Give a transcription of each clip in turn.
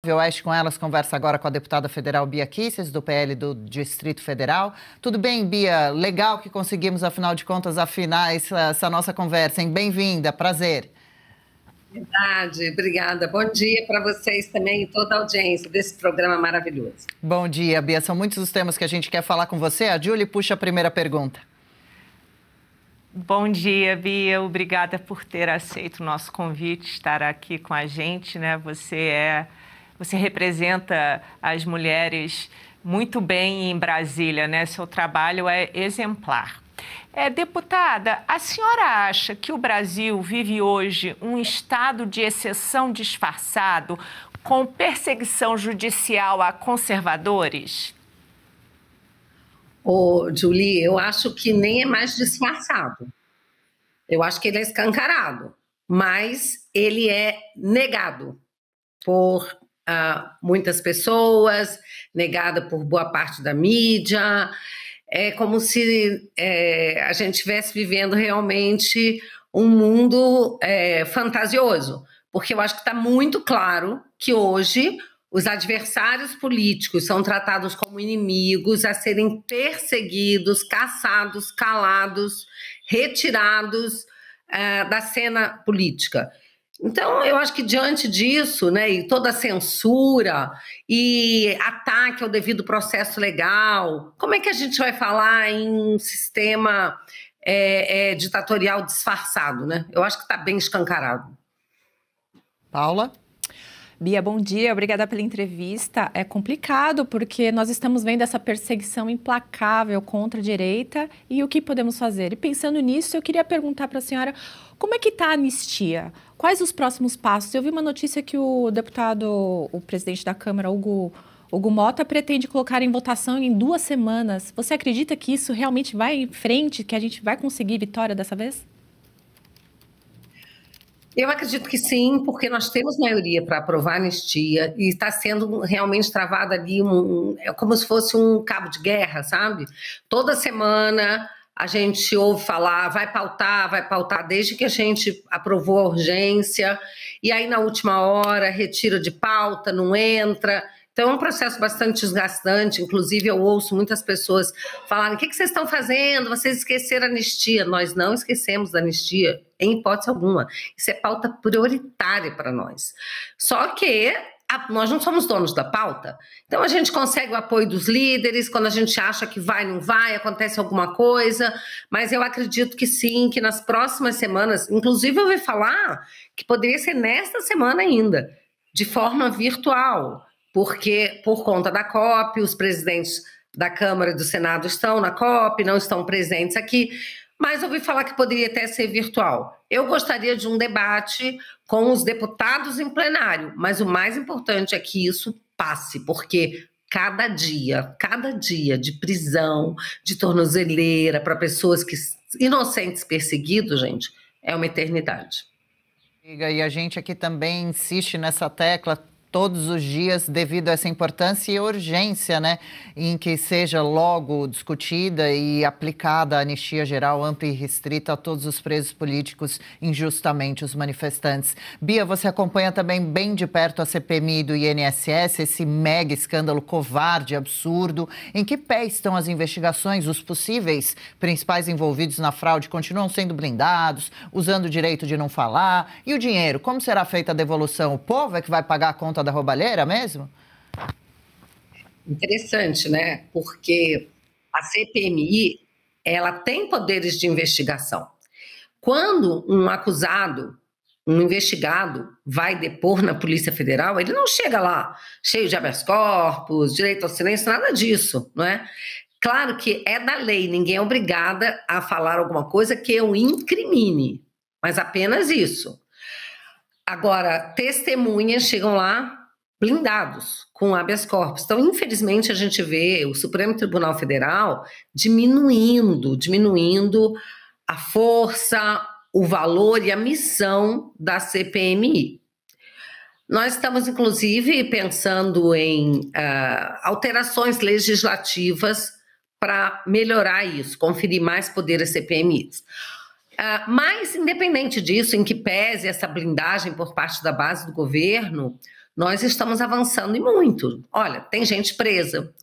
Oeste com Elas conversa agora com a deputada federal Bia Kicis, do PL do Distrito Federal. Tudo bem, Bia? Legal que conseguimos, afinal de contas, afinar essa nossa conversa, hein? Bem-vinda, prazer. Verdade, obrigada. Bom dia para vocês também e toda a audiência desse programa maravilhoso. Bom dia, Bia. São muitos os temas que a gente quer falar com você. A Julie puxa a primeira pergunta. Bom dia, Bia. Obrigada por ter aceito o nosso convite, estar aqui com a gente, né? Você representa as mulheres muito bem em Brasília, né? Seu trabalho é exemplar. Deputada, a senhora acha que o Brasil vive hoje um estado de exceção disfarçado com perseguição judicial a conservadores? Julie, eu acho que nem é mais disfarçado. Eu acho que ele é escancarado, mas ele é negado por muitas pessoas, negada por boa parte da mídia. É como se a gente estivesse vivendo realmente um mundo fantasioso, porque eu acho que está muito claro que hoje os adversários políticos são tratados como inimigos a serem perseguidos, caçados, calados, retirados da cena política. Então, eu acho que diante disso, né, e toda a censura e ataque ao devido processo legal, como é que a gente vai falar em um sistema ditatorial disfarçado, né? Eu acho que está bem escancarado. Paula? Bia, bom dia. Obrigada pela entrevista. É complicado porque nós estamos vendo essa perseguição implacável contra a direita e o que podemos fazer. E pensando nisso, eu queria perguntar para a senhora como é que está a anistia? Quais os próximos passos? Eu vi uma notícia que o presidente da Câmara, Hugo Mota, pretende colocar em votação em 2 semanas. Você acredita que isso realmente vai em frente, que a gente vai conseguir vitória dessa vez? Eu acredito que sim, porque nós temos maioria para aprovar a anistia e está sendo realmente travado ali é como se fosse um cabo de guerra, sabe? Toda semana a gente ouve falar, vai pautar, desde que a gente aprovou a urgência, e aí na última hora retira de pauta, não entra. Então é um processo bastante desgastante, inclusive eu ouço muitas pessoas falarem: o que vocês estão fazendo? Vocês esqueceram a anistia. Nós não esquecemos da anistia, em hipótese alguma. Isso é pauta prioritária para nós. Só que nós não somos donos da pauta, então a gente consegue o apoio dos líderes, quando a gente acha que vai, não vai, acontece alguma coisa, mas eu acredito que sim, que nas próximas semanas, inclusive eu ouvi falar que poderia ser nesta semana ainda, de forma virtual, porque por conta da COP, os presidentes da Câmara e do Senado estão na COP, não estão presentes aqui, mas ouvi falar que poderia até ser virtual. Eu gostaria de um debate com os deputados em plenário, mas o mais importante é que isso passe, porque cada dia de prisão, de tornozeleira para pessoas inocentes perseguidos, gente, é uma eternidade. E a gente aqui também insiste nessa tecla todos os dias, devido a essa importância e urgência, né, em que seja logo discutida e aplicada a anistia geral, ampla e restrita a todos os presos políticos injustamente, os manifestantes. Bia, você acompanha também bem de perto a CPMI do INSS, esse mega escândalo covarde, absurdo. Em que pé estão as investigações? Os possíveis principais envolvidos na fraude continuam sendo blindados, usando o direito de não falar? E o dinheiro, como será feita a devolução? O povo é que vai pagar a conta da roubalheira mesmo? Interessante, né? Porque a CPMI, ela tem poderes de investigação. Quando um acusado, um investigado, vai depor na Polícia Federal, ele não chega lá cheio de habeas corpus, direito ao silêncio, nada disso, não é? Claro que é da lei, ninguém é obrigada a falar alguma coisa que o incrimine, mas apenas isso. Agora, testemunhas chegam lá blindados, com habeas corpus. Então, infelizmente, a gente vê o Supremo Tribunal Federal diminuindo a força, o valor e a missão da CPMI. Nós estamos, inclusive, pensando em alterações legislativas para melhorar isso, conferir mais poder às CPMIs. Mas, independente disso, em que pese essa blindagem por parte da base do governo, nós estamos avançando e muito. Olha, tem gente presa,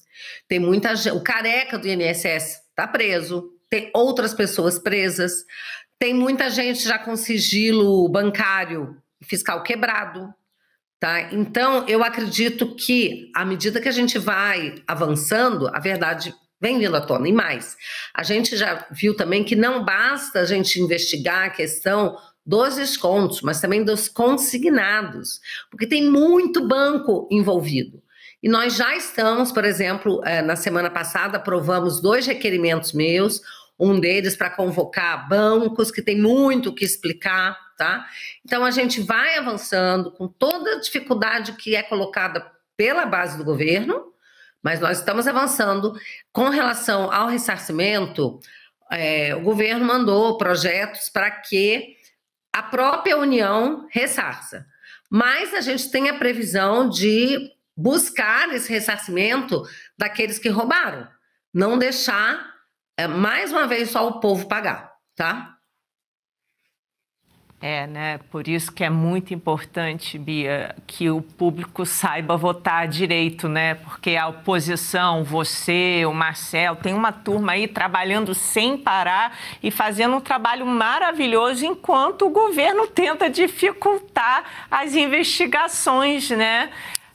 tem muita gente, o careca do INSS está preso, tem outras pessoas presas, tem muita gente já com sigilo bancário e fiscal quebrado, tá? Então, eu acredito que, à medida que a gente vai avançando, a verdade vem vindo à tona. E mais, a gente já viu também que não basta a gente investigar a questão dos descontos, mas também dos consignados, porque tem muito banco envolvido. E nós já estamos, por exemplo, na semana passada, aprovamos 2 requerimentos meus, um deles para convocar bancos, que tem muito o que explicar, tá? Então, a gente vai avançando com toda a dificuldade que é colocada pela base do governo, mas nós estamos avançando. Com relação ao ressarcimento, o governo mandou projetos para que a própria União ressarça. Mas a gente tem a previsão de buscar esse ressarcimento daqueles que roubaram. Não deixar, mais uma vez, só o povo pagar, tá? Né? Por isso que é muito importante, Bia, que o público saiba votar direito, né? Porque a oposição, você, o Marcelo, tem uma turma aí trabalhando sem parar e fazendo um trabalho maravilhoso enquanto o governo tenta dificultar as investigações, né?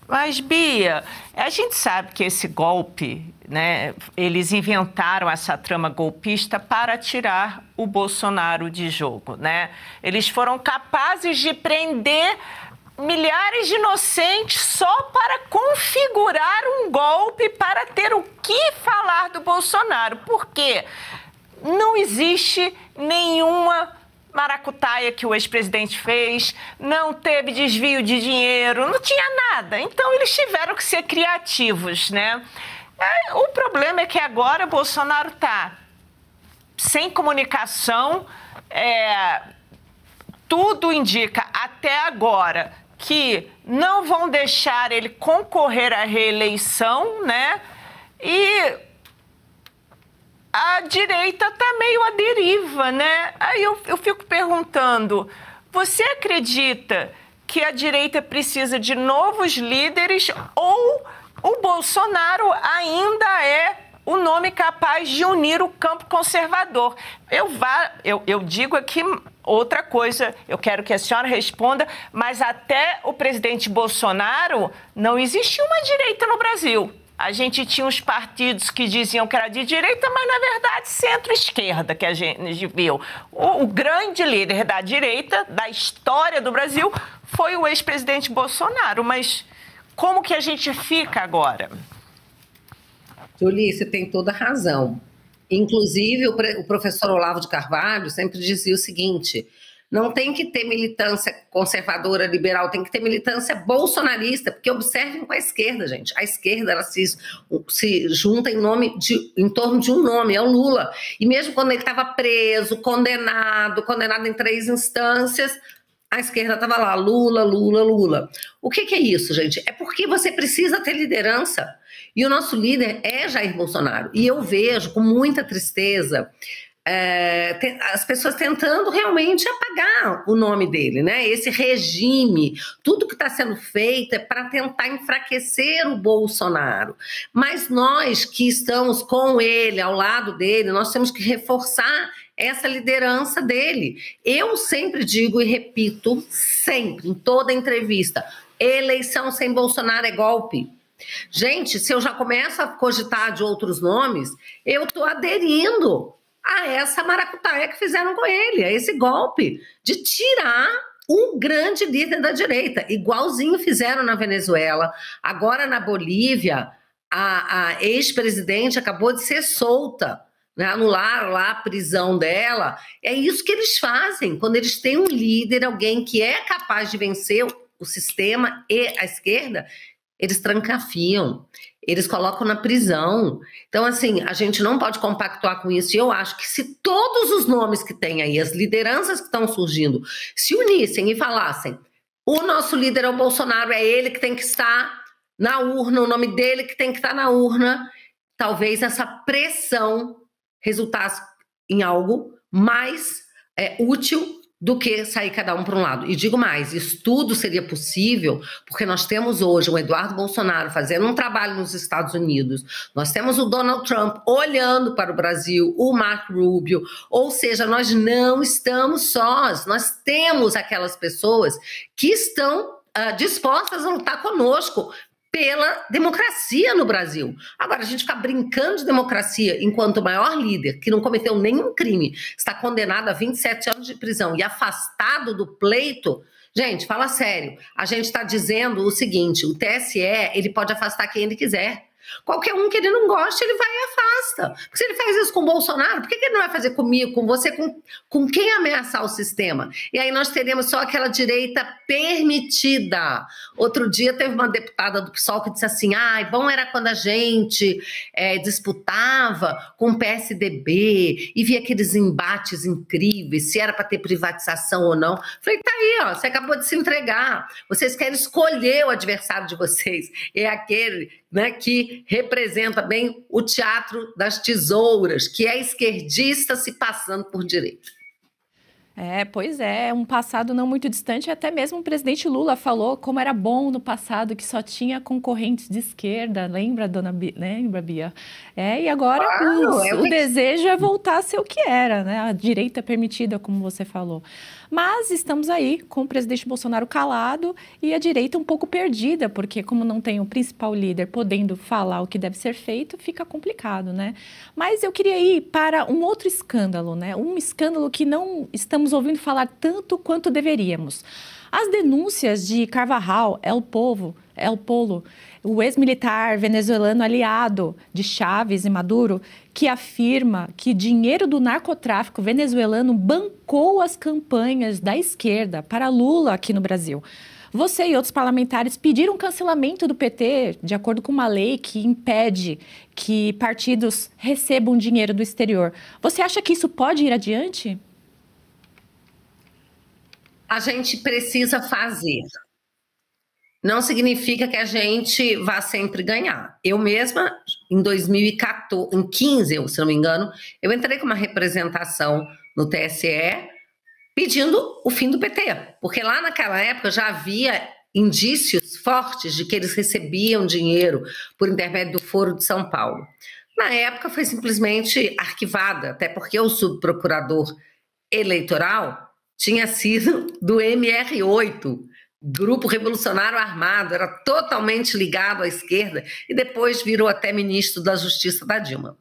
Mas, Bia, a gente sabe que esse golpe, né, eles inventaram essa trama golpista para tirar o Bolsonaro de jogo, né? Eles foram capazes de prender milhares de inocentes só para configurar um golpe para ter o que falar do Bolsonaro. Por quê? Não existe nenhuma maracutaia que o ex-presidente fez, não teve desvio de dinheiro, não tinha nada. Então, eles tiveram que ser criativos, né? O problema é que agora Bolsonaro está sem comunicação, tudo indica até agora que não vão deixar ele concorrer à reeleição, né? E a direita está meio à deriva, né? Aí eu fico perguntando, você acredita que a direita precisa de novos líderes ou o Bolsonaro ainda é o nome capaz de unir o campo conservador? Eu digo aqui outra coisa, eu quero que a senhora responda, mas até o presidente Bolsonaro não existia uma direita no Brasil. A gente tinha os partidos que diziam que era de direita, mas, na verdade, centro-esquerda, que a gente viu. O grande líder da direita, da história do Brasil, foi o ex-presidente Bolsonaro. Mas como que a gente fica agora? Julie, você tem toda a razão. Inclusive, o professor Olavo de Carvalho sempre dizia o seguinte: não tem que ter militância conservadora, liberal, tem que ter militância bolsonarista, porque observem com a esquerda, gente. A esquerda, ela se junta em torno de um nome, é o Lula. E mesmo quando ele estava preso, condenado em 3 instâncias, a esquerda estava lá, Lula, Lula, Lula. O que é isso, gente? É porque você precisa ter liderança. E o nosso líder é Jair Bolsonaro. E eu vejo com muita tristeza as pessoas tentando realmente apagar o nome dele, né? Esse regime, tudo que está sendo feito é para tentar enfraquecer o Bolsonaro. Mas nós que estamos com ele, ao lado dele, nós temos que reforçar essa liderança dele. Eu sempre digo e repito, sempre, em toda entrevista, eleição sem Bolsonaro é golpe. Gente, se eu já começo a cogitar de outros nomes, eu estou aderindo a essa maracutaia que fizeram com ele, a esse golpe de tirar um grande líder da direita, igualzinho fizeram na Venezuela. Agora na Bolívia, a ex-presidente acabou de ser solta, né? Anularam lá a prisão dela. É isso que eles fazem, quando eles têm um líder, alguém que é capaz de vencer o sistema e a esquerda, eles trancafiam, eles colocam na prisão. Então, assim, a gente não pode compactuar com isso. E eu acho que se todos os nomes que tem aí, as lideranças que estão surgindo, se unissem e falassem: o nosso líder é o Bolsonaro, é ele que tem que estar na urna, o nome dele que tem que estar na urna, talvez essa pressão resultasse em algo mais útil do que sair cada um para um lado. E digo mais, isso tudo seria possível porque nós temos hoje o Eduardo Bolsonaro fazendo um trabalho nos Estados Unidos, nós temos o Donald Trump olhando para o Brasil, o Marco Rubio, ou seja, nós não estamos sós, nós temos aquelas pessoas que estão dispostas a lutar conosco pela democracia no Brasil. Agora, a gente ficar brincando de democracia enquanto o maior líder, que não cometeu nenhum crime, está condenado a 27 anos de prisão e afastado do pleito. Gente, fala sério. A gente está dizendo o seguinte, o TSE, ele pode afastar quem ele quiser. Qualquer um que ele não goste, ele vai e afasta. Porque se ele faz isso com o Bolsonaro, por que ele não vai fazer comigo, com você, com quem ameaçar o sistema? E aí nós teremos só aquela direita permitida. Outro dia teve uma deputada do PSOL que disse assim, bom era quando a gente disputava com o PSDB e via aqueles embates incríveis, se era para ter privatização ou não. Falei, tá aí, ó, você acabou de se entregar. Vocês querem escolher o adversário de vocês. É aquele, né, que representa bem o teatro das tesouras, que é esquerdista se passando por direita. Pois é, um passado não muito distante, até mesmo o presidente Lula falou como era bom no passado, que só tinha concorrentes de esquerda, lembra, lembra, Bia? E agora o desejo é voltar a ser o que era, né? A direita permitida, como você falou. Mas estamos aí com o presidente Bolsonaro calado e a direita um pouco perdida, porque como não tem o principal líder podendo falar o que deve ser feito, fica complicado, né? Mas eu queria ir para um outro escândalo, né? Um escândalo que não estamos ouvindo falar tanto quanto deveríamos. As denúncias de Carvajal, El Polo, o ex-militar venezuelano aliado de Chávez e Maduro, que afirma que dinheiro do narcotráfico venezuelano bancou as campanhas da esquerda para Lula aqui no Brasil. Você e outros parlamentares pediram cancelamento do PT, de acordo com uma lei que impede que partidos recebam dinheiro do exterior. Você acha que isso pode ir adiante? A gente precisa fazer. Não significa que a gente vá sempre ganhar. Eu mesma, em 2015, se não me engano, eu entrei com uma representação no TSE pedindo o fim do PT, porque lá naquela época já havia indícios fortes de que eles recebiam dinheiro por intermédio do Foro de São Paulo. Na época foi simplesmente arquivada, até porque o subprocurador eleitoral tinha sido do MR8, Grupo Revolucionário Armado, era totalmente ligado à esquerda e depois virou até ministro da Justiça da Dilma.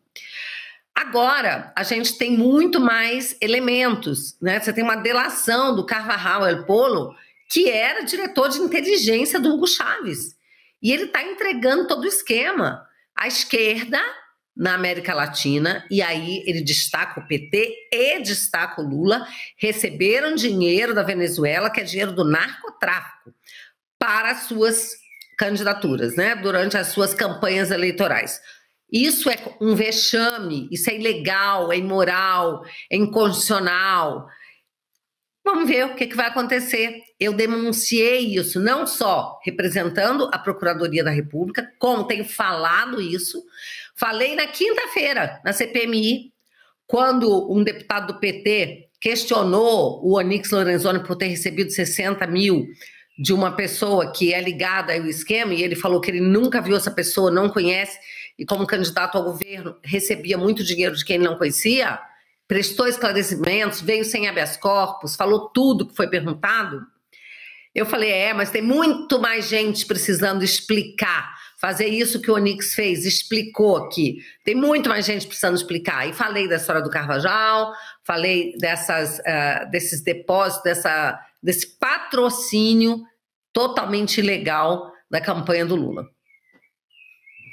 Agora, a gente tem muito mais elementos, né? Você tem uma delação do Carvajal El Polo, que era diretor de inteligência do Hugo Chávez. E ele está entregando todo o esquema. A esquerda na América Latina, e aí ele destaca o PT e destaca o Lula, receberam dinheiro da Venezuela, que é dinheiro do narcotráfico, para as suas candidaturas, né? Durante as suas campanhas eleitorais. Isso é um vexame, isso é ilegal, é imoral, é inconstitucional. Vamos ver o que vai acontecer. Eu denunciei isso, não só representando a Procuradoria da República, como tenho falado isso. Falei na quinta-feira, na CPMI, quando um deputado do PT questionou o Onyx Lorenzoni por ter recebido 60 mil de uma pessoa que é ligada ao esquema, e ele falou que ele nunca viu essa pessoa, não conhece, e como candidato ao governo recebia muito dinheiro de quem ele não conhecia, prestou esclarecimentos, veio sem habeas corpus, falou tudo que foi perguntado. Eu falei, mas tem muito mais gente precisando explicar, fazer isso que o Onyx fez, explicou aqui. Tem muito mais gente precisando explicar. E falei da história do Carvajal, falei desses depósitos, desse patrocínio totalmente ilegal da campanha do Lula.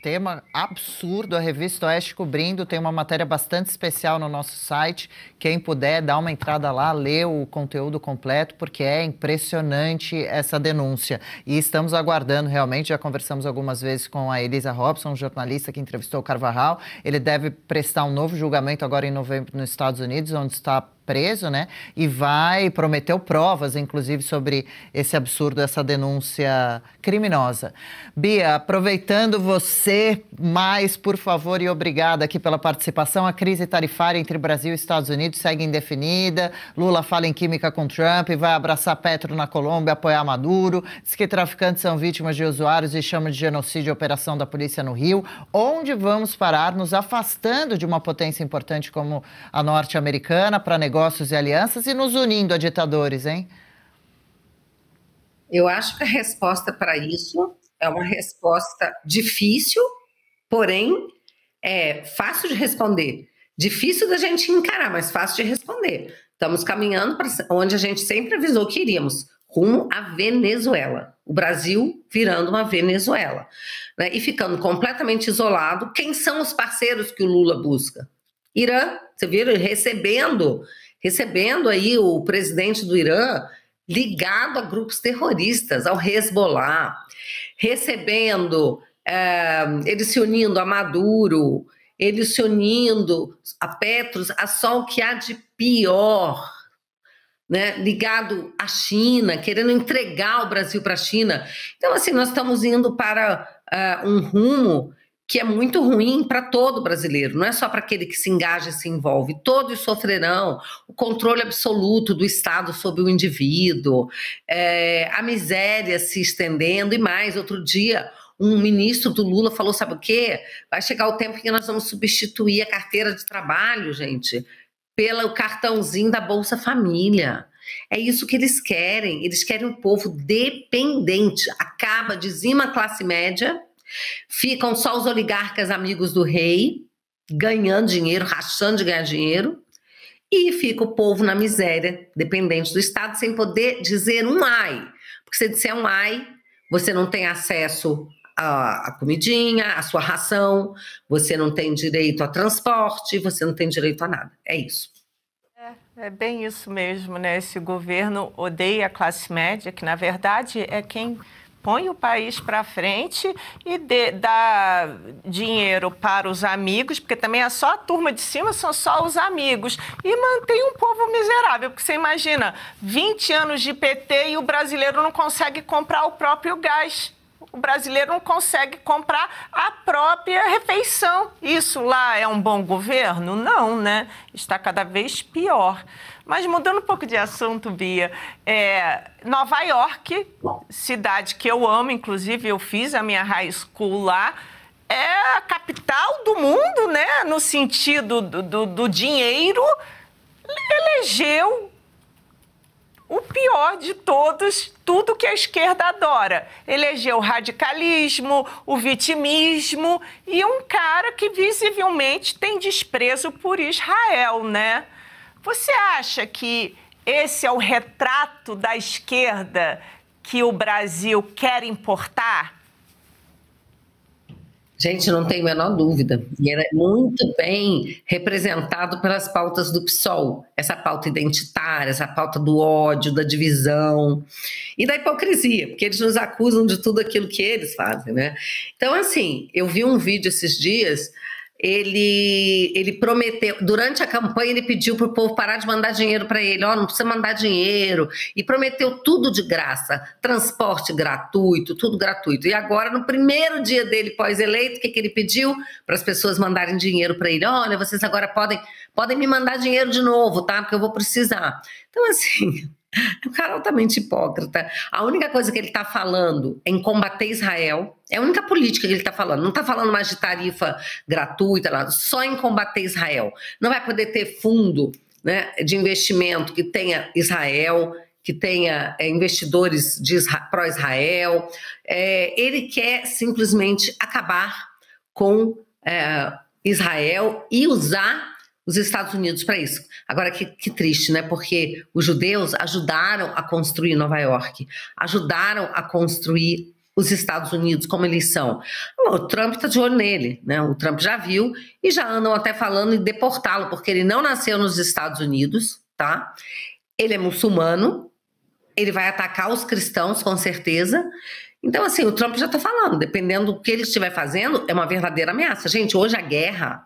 Tema absurdo, a Revista Oeste cobrindo, tem uma matéria bastante especial no nosso site, quem puder dá uma entrada lá, lê o conteúdo completo, porque é impressionante essa denúncia, e estamos aguardando realmente, já conversamos algumas vezes com a Elisa Robson, jornalista que entrevistou o Carvajal, ele deve prestar um novo julgamento agora em novembro nos Estados Unidos, onde está preso, né? E prometeu provas, inclusive, sobre esse absurdo, essa denúncia criminosa. Bia, aproveitando você, por favor, e obrigada aqui pela participação. A crise tarifária entre Brasil e Estados Unidos segue indefinida. Lula fala em química com Trump, vai abraçar Petro na Colômbia, apoiar Maduro. Diz que traficantes são vítimas de usuários e chama de genocídio a operação da polícia no Rio. Onde vamos parar, nos afastando de uma potência importante como a norte-americana para negócios e alianças e nos unindo a ditadores, hein? Eu acho que a resposta para isso é uma resposta difícil, porém fácil de responder. Difícil da gente encarar, mas fácil de responder. Estamos caminhando para onde a gente sempre avisou que iríamos, rumo à Venezuela. O Brasil virando uma Venezuela, né? E ficando completamente isolado. Quem são os parceiros que o Lula busca? Irã, você viu, recebendo aí o presidente do Irã ligado a grupos terroristas, ao Hezbollah, recebendo, ele se unindo a Maduro, ele se unindo a Petros, a só o que há de pior, né, ligado à China, querendo entregar o Brasil para a China. Então, assim, nós estamos indo para um rumo que é muito ruim para todo brasileiro, não é só para aquele que se engaja e se envolve. Todos sofrerão o controle absoluto do Estado sobre o indivíduo, a miséria se estendendo e mais. Outro dia, um ministro do Lula falou, sabe o quê? Vai chegar o tempo que nós vamos substituir a carteira de trabalho, gente, pelo cartãozinho da Bolsa Família. É isso que eles querem um povo dependente. Acaba, dizima a classe média, ficam só os oligarcas amigos do rei, ganhando dinheiro, rachando de ganhar dinheiro, e fica o povo na miséria, dependente do Estado, sem poder dizer um ai. Porque se disser um ai, você não tem acesso a comidinha, a sua ração, você não tem direito a transporte, você não tem direito a nada. É isso. É bem isso mesmo, né? Esse governo odeia a classe média, que na verdade é quem põe o país para frente e dá dinheiro para os amigos, porque também é só a turma de cima, são só os amigos, e mantém um povo miserável, porque você imagina, 20 anos de PT e o brasileiro não consegue comprar o próprio gás. O brasileiro não consegue comprar a própria refeição. Isso lá é um bom governo? Não, né? Está cada vez pior. Mas mudando um pouco de assunto, Bia, Nova York, cidade que eu amo, inclusive eu fiz a minha high school lá, é a capital do mundo, né? No sentido do dinheiro, elegeu o pior de todos, tudo que a esquerda adora. Elegeu o radicalismo, o vitimismo e um cara que visivelmente tem desprezo por Israel, né? Você acha que esse é o retrato da esquerda que o Brasil quer importar? Gente, não tenho a menor dúvida. E ele é muito bem representado pelas pautas do PSOL. Essa pauta identitária, essa pauta do ódio, da divisão e da hipocrisia, porque eles nos acusam de tudo aquilo que eles fazem, né? Então, assim, eu vi um vídeo esses dias, ele prometeu, durante a campanha ele pediu para o povo parar de mandar dinheiro para ele, não precisa mandar dinheiro, e prometeu tudo de graça, transporte gratuito, tudo gratuito. E agora, no primeiro dia dele pós-eleito, o que ele pediu? Para as pessoas mandarem dinheiro para ele. Olha, vocês agora podem me mandar dinheiro de novo, tá? Porque eu vou precisar. Então, assim, é um cara altamente hipócrita. A única coisa que ele está falando é em combater Israel. É a única política que ele está falando. Não está falando mais de tarifa gratuita, só em combater Israel. Não vai poder ter fundo, né, de investimento que tenha Israel, que tenha investidores pró-Israel. Ele quer simplesmente acabar com Israel e usar os Estados Unidos para isso. Agora, que triste, né? Porque os judeus ajudaram a construir Nova York, ajudaram a construir os Estados Unidos como eles são. O Trump está de olho nele, né? O Trump já viu e já andam até falando em deportá-lo, porque ele não nasceu nos Estados Unidos, tá? Ele é muçulmano, ele vai atacar os cristãos, com certeza. Então, assim, o Trump já está falando, dependendo do que ele estiver fazendo, é uma verdadeira ameaça. Gente, hoje a guerra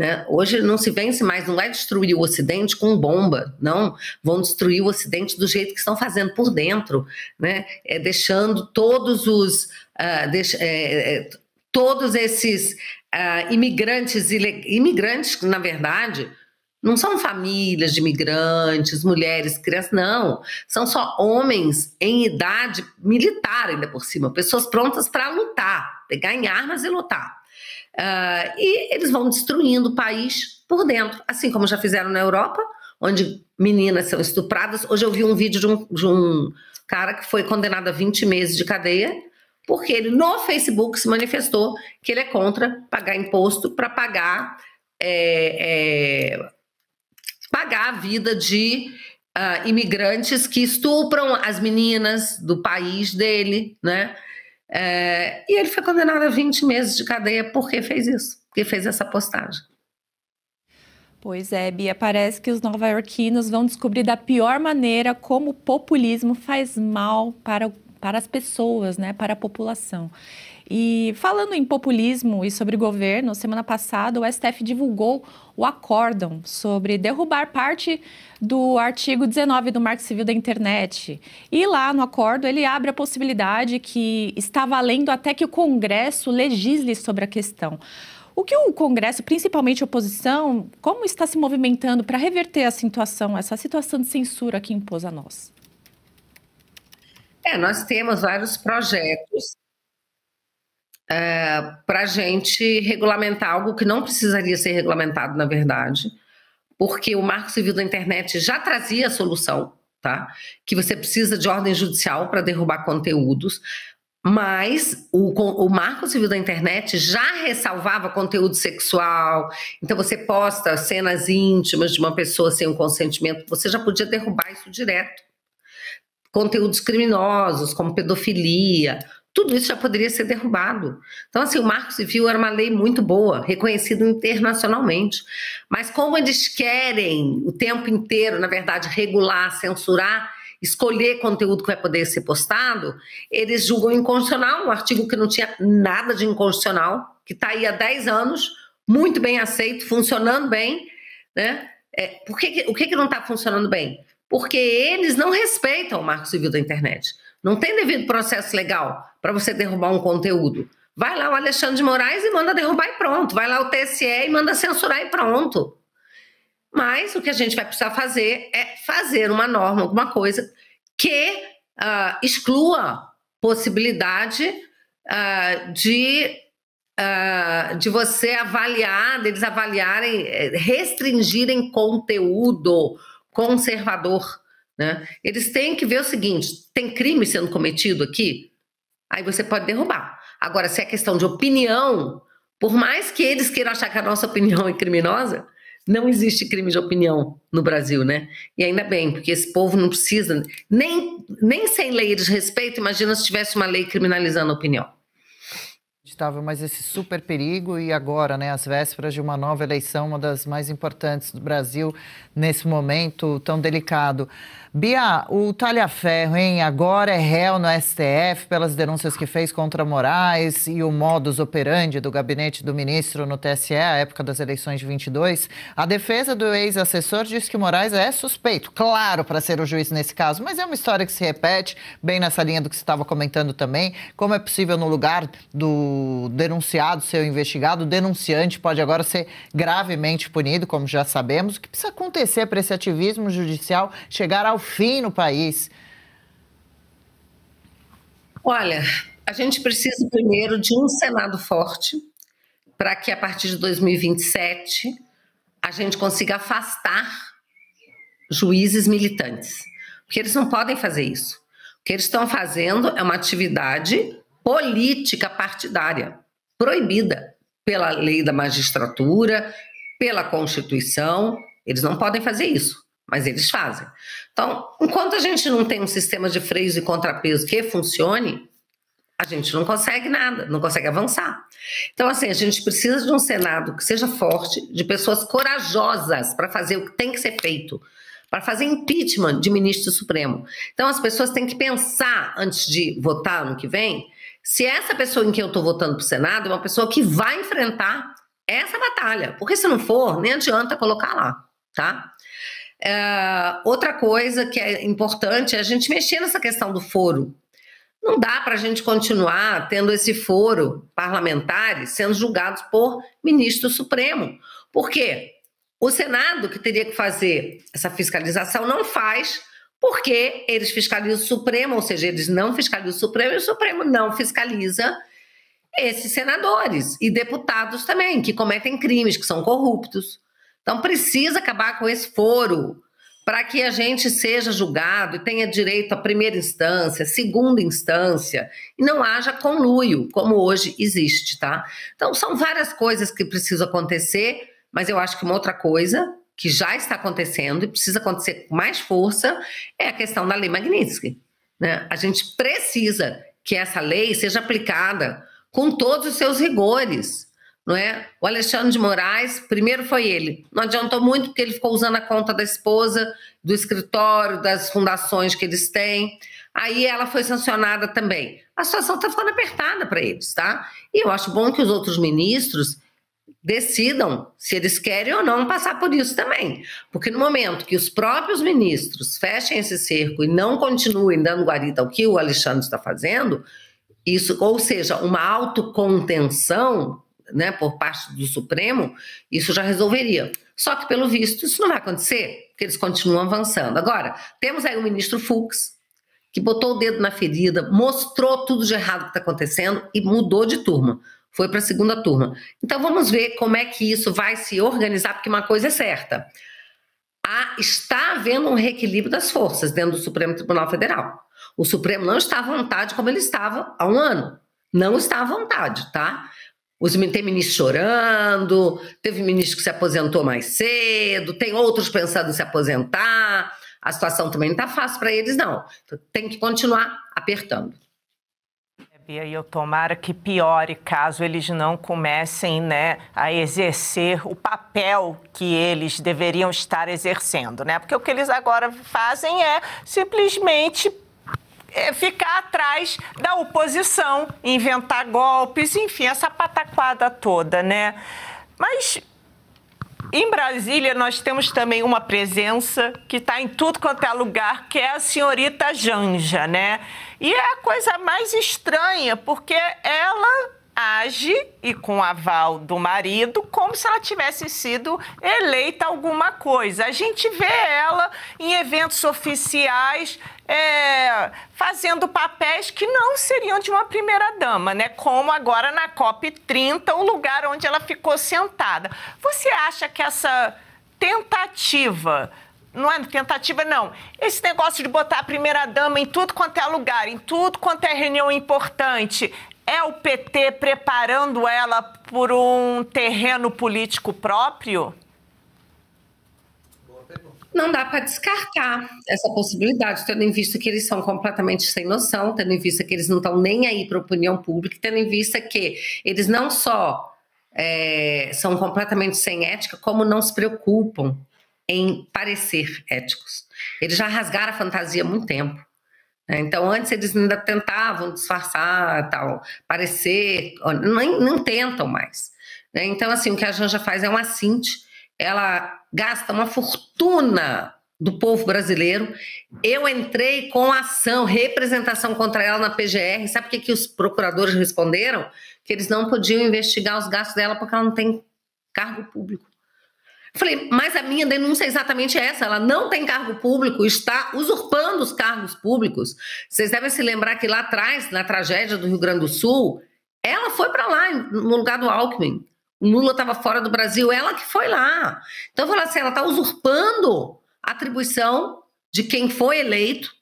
né? Hoje não se vence mais, não é destruir o Ocidente com bomba, não. Vão destruir o Ocidente do jeito que estão fazendo por dentro, né? Deixando todos os... todos esses imigrantes, na verdade, não são famílias de imigrantes, mulheres, crianças, não. São só homens em idade militar, ainda por cima, pessoas prontas para lutar, pegar em armas e lutar. E eles vão destruindo o país por dentro, assim como já fizeram na Europa, onde meninas são estupradas. Hoje eu vi um vídeo de um cara que foi condenado a 20 meses de cadeia, porque ele no Facebook se manifestou que ele é contra pagar imposto para pagar a vida de imigrantes que estupram as meninas do país dele, né? E ele foi condenado a 20 meses de cadeia porque fez isso, porque fez essa postagem. Pois é, Bia, parece que os nova-iorquinos vão descobrir da pior maneira como o populismo faz mal para as pessoas, né, para a população. E falando em populismo e sobre governo, semana passada o STF divulgou o acórdão sobre derrubar parte do artigo 19 do Marco Civil da Internet. E lá no acordo ele abre a possibilidade que está valendo até que o Congresso legisle sobre a questão. O que o Congresso, principalmente a oposição, como está se movimentando para reverter a situação, essa situação de censura que impôs a nós? Nós temos vários projetos para a gente regulamentar algo que não precisaria ser regulamentado, na verdade, porque o Marco Civil da Internet já trazia a solução, tá? Que você precisa de ordem judicial para derrubar conteúdos, mas o Marco Civil da Internet já ressalvava conteúdo sexual, então você posta cenas íntimas de uma pessoa sem o consentimento, você já podia derrubar isso direto. Conteúdos criminosos, como pedofilia, tudo isso já poderia ser derrubado. Então, assim, o Marco Civil era uma lei muito boa, reconhecida internacionalmente. Mas como eles querem o tempo inteiro, na verdade, regular, censurar, escolher conteúdo que vai poder ser postado, eles julgam inconstitucional um artigo que não tinha nada de inconstitucional, que está aí há 10 anos, muito bem aceito, funcionando bem, né? O que não está funcionando bem? Porque eles não respeitam o Marco Civil da Internet. Não tem devido processo legal para você derrubar um conteúdo. Vai lá o Alexandre de Moraes e manda derrubar e pronto. Vai lá o TSE e manda censurar e pronto. Mas o que a gente vai precisar fazer é fazer uma norma, alguma coisa que exclua possibilidade de você avaliar, deles avaliarem, restringirem conteúdo conservador, né? Eles têm que ver o seguinte: tem crime sendo cometido aqui? Aí você pode derrubar. Agora, se é questão de opinião, por mais que eles queiram achar que a nossa opinião é criminosa, não existe crime de opinião no Brasil, né? E ainda bem, porque esse povo não precisa, nem sem lei eles respeitam. Imagina se tivesse uma lei criminalizando a opinião. Mas esse super perigo, e agora, né, às vésperas de uma nova eleição, uma das mais importantes do Brasil nesse momento tão delicado. Bia, o Talhaferro, hein, agora é réu no STF pelas denúncias que fez contra Moraes e o modus operandi do gabinete do ministro no TSE à época das eleições de 22. A defesa do ex-assessor diz que Moraes é suspeito, claro, para ser o juiz nesse caso, mas é uma história que se repete, bem nessa linha do que você estava comentando também. Como é possível, no lugar do denunciado ser o investigado, o denunciante pode agora ser gravemente punido, como já sabemos? O que precisa acontecer para esse ativismo judicial chegar ao fim no país? Olha, a gente precisa primeiro de um Senado forte para que a partir de 2027 a gente consiga afastar juízes militantes, porque eles não podem fazer isso. O que eles estão fazendo é uma atividade política partidária, proibida pela lei da magistratura, pela Constituição. Eles não podem fazer isso, mas eles fazem. Então, enquanto a gente não tem um sistema de freios e contrapesos que funcione, a gente não consegue nada, não consegue avançar. Então, assim, a gente precisa de um Senado que seja forte, de pessoas corajosas para fazer o que tem que ser feito, para fazer impeachment de ministro supremo. Então, as pessoas têm que pensar, antes de votar no que vem, se essa pessoa em quem eu estou votando para o Senado é uma pessoa que vai enfrentar essa batalha, porque se não for, nem adianta colocar lá, tá? Outra coisa que é importante é a gente mexer nessa questão do foro. Não dá para a gente continuar tendo esse foro parlamentares sendo julgados por ministro Supremo. Por quê? O Senado, que teria que fazer essa fiscalização, não faz, porque eles fiscalizam o Supremo, ou seja, eles não fiscalizam o Supremo e o Supremo não fiscaliza esses senadores e deputados também, que cometem crimes, que são corruptos. Então precisa acabar com esse foro para que a gente seja julgado e tenha direito à primeira instância, segunda instância, e não haja conluio, como hoje existe, tá? Então são várias coisas que precisam acontecer, mas eu acho que uma outra coisa que já está acontecendo e precisa acontecer com mais força é a questão da Lei Magnitsky, né? A gente precisa que essa lei seja aplicada com todos os seus rigores, não é? O Alexandre de Moraes, primeiro foi ele, não adiantou muito porque ele ficou usando a conta da esposa, do escritório, das fundações que eles têm, aí ela foi sancionada também. A situação está ficando apertada para eles, tá? E eu acho bom que os outros ministros decidam se eles querem ou não passar por isso também, porque no momento que os próprios ministros fechem esse cerco e não continuem dando guarita ao que o Alexandre está fazendo, isso, ou seja, uma autocontenção, né, por parte do Supremo, isso já resolveria. Só que, pelo visto, isso não vai acontecer, porque eles continuam avançando. Agora, temos aí o ministro Fux, que botou o dedo na ferida, mostrou tudo de errado que está acontecendo e mudou de turma. Foi para a segunda turma. Então, vamos ver como é que isso vai se organizar, porque uma coisa é certa. Está havendo um reequilíbrio das forças dentro do Supremo Tribunal Federal. O Supremo não está à vontade como ele estava há um ano. Não está à vontade, tá? Tem ministro chorando, teve ministro que se aposentou mais cedo, tem outros pensando em se aposentar. A situação também não está fácil para eles, não. Então, tem que continuar apertando. E eu tomara que piore caso eles não comecem, né, a exercer o papel que eles deveriam estar exercendo, né? Porque o que eles agora fazem é simplesmente ficar atrás da oposição, inventar golpes, enfim, essa pataquada toda, né? Mas em Brasília nós temos também uma presença que está em tudo quanto é lugar, que é a senhorita Janja, né? E é a coisa mais estranha, porque ela age, e com aval do marido, como se ela tivesse sido eleita alguma coisa. A gente vê ela em eventos oficiais fazendo papéis que não seriam de uma primeira-dama, né? Como agora na COP30, o lugar onde ela ficou sentada. Você acha que essa tentativa... Não é tentativa, não. Esse negócio de botar a primeira-dama em tudo quanto é lugar, em tudo quanto é reunião importante, é o PT preparando ela por um terreno político próprio? Não dá para descartar essa possibilidade, tendo em vista que eles são completamente sem noção, tendo em vista que eles não estão nem aí para a opinião pública, tendo em vista que eles não só são completamente sem ética, como não se preocupam em parecer éticos. Eles já rasgaram a fantasia há muito tempo. Então, antes eles ainda tentavam disfarçar, tal, parecer, não tentam mais. Então, assim, o que a Janja faz é um assinte, ela gasta uma fortuna do povo brasileiro. Eu entrei com ação, representação contra ela na PGR. Sabe o que os procuradores responderam? Que eles não podiam investigar os gastos dela porque ela não tem cargo público. Falei, mas a minha denúncia é exatamente essa, ela não tem cargo público, está usurpando os cargos públicos. Vocês devem se lembrar que lá atrás, na tragédia do Rio Grande do Sul, ela foi para lá, no lugar do Alckmin. O Lula estava fora do Brasil, ela que foi lá. Então, eu falei assim, ela está usurpando a atribuição de quem foi eleito,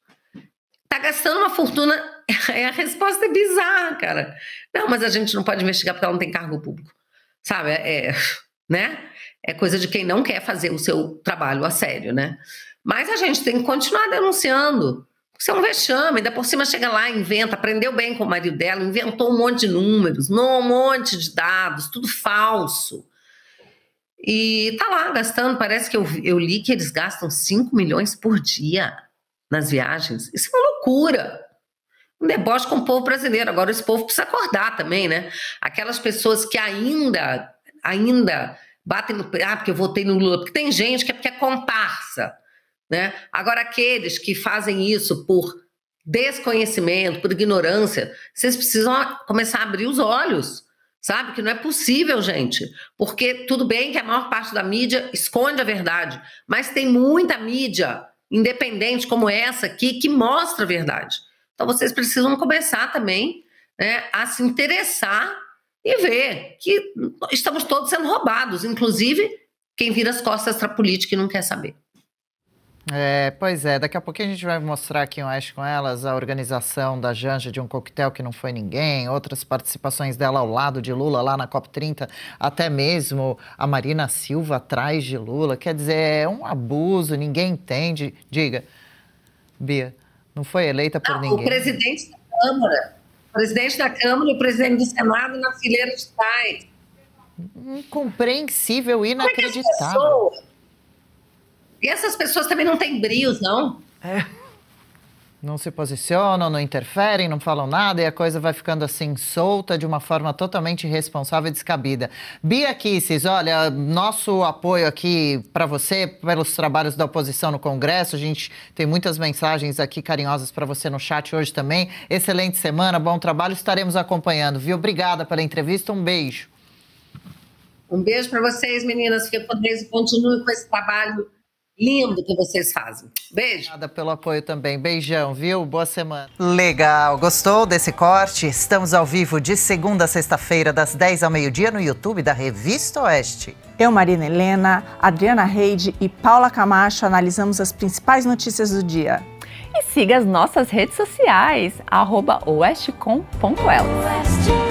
está gastando uma fortuna, a resposta é bizarra, cara. Não, mas a gente não pode investigar porque ela não tem cargo público. Sabe, né? É coisa de quem não quer fazer o seu trabalho a sério, né? Mas a gente tem que continuar denunciando. Isso é um vexame, ainda por cima chega lá, inventa, aprendeu bem com o marido dela, inventou um monte de números, um monte de dados, tudo falso. E tá lá gastando, parece que eu li que eles gastam 5 milhões por dia nas viagens. Isso é uma loucura. Um deboche com o povo brasileiro. Agora esse povo precisa acordar também, né? Aquelas pessoas que ainda ainda batem no... porque eu votei no Lula. Porque tem gente que é comparsa, né? Agora, aqueles que fazem isso por desconhecimento, por ignorância, vocês precisam começar a abrir os olhos, sabe? Que não é possível, gente. Porque tudo bem que a maior parte da mídia esconde a verdade, mas tem muita mídia independente como essa aqui que mostra a verdade. Então, vocês precisam começar também, né, a se interessar e ver que estamos todos sendo roubados, inclusive quem vira as costas para a política e não quer saber. Pois é, daqui a pouquinho a gente vai mostrar aqui em Oeste com Elas a organização da Janja de um coquetel que não foi ninguém, outras participações dela ao lado de Lula lá na COP30, até mesmo a Marina Silva atrás de Lula. Quer dizer, é um abuso, ninguém entende. Diga, Bia, não foi eleita por ninguém. O presidente da Câmara e o presidente do Senado na fileira de trás. Incompreensível, inacreditável. E essas pessoas também não têm brios, não? Não se posicionam, não interferem, não falam nada e a coisa vai ficando assim solta de uma forma totalmente irresponsável e descabida. Bia Kicis, olha, nosso apoio aqui para você pelos trabalhos da oposição no Congresso. A gente tem muitas mensagens aqui carinhosas para você no chat hoje também. Excelente semana, bom trabalho, estaremos acompanhando, viu? Obrigada pela entrevista, um beijo. Um beijo para vocês, meninas. Fiquem com Deus e continuem com esse trabalho lindo que vocês fazem. Beijo. Obrigada pelo apoio também. Beijão, viu? Boa semana. Legal. Gostou desse corte? Estamos ao vivo de segunda a sexta-feira, das 10 ao meio-dia, no YouTube da Revista Oeste. Eu, Marina Helena, Adriana Reide e Paula Camacho analisamos as principais notícias do dia. E siga as nossas redes sociais, @oestecom.elas.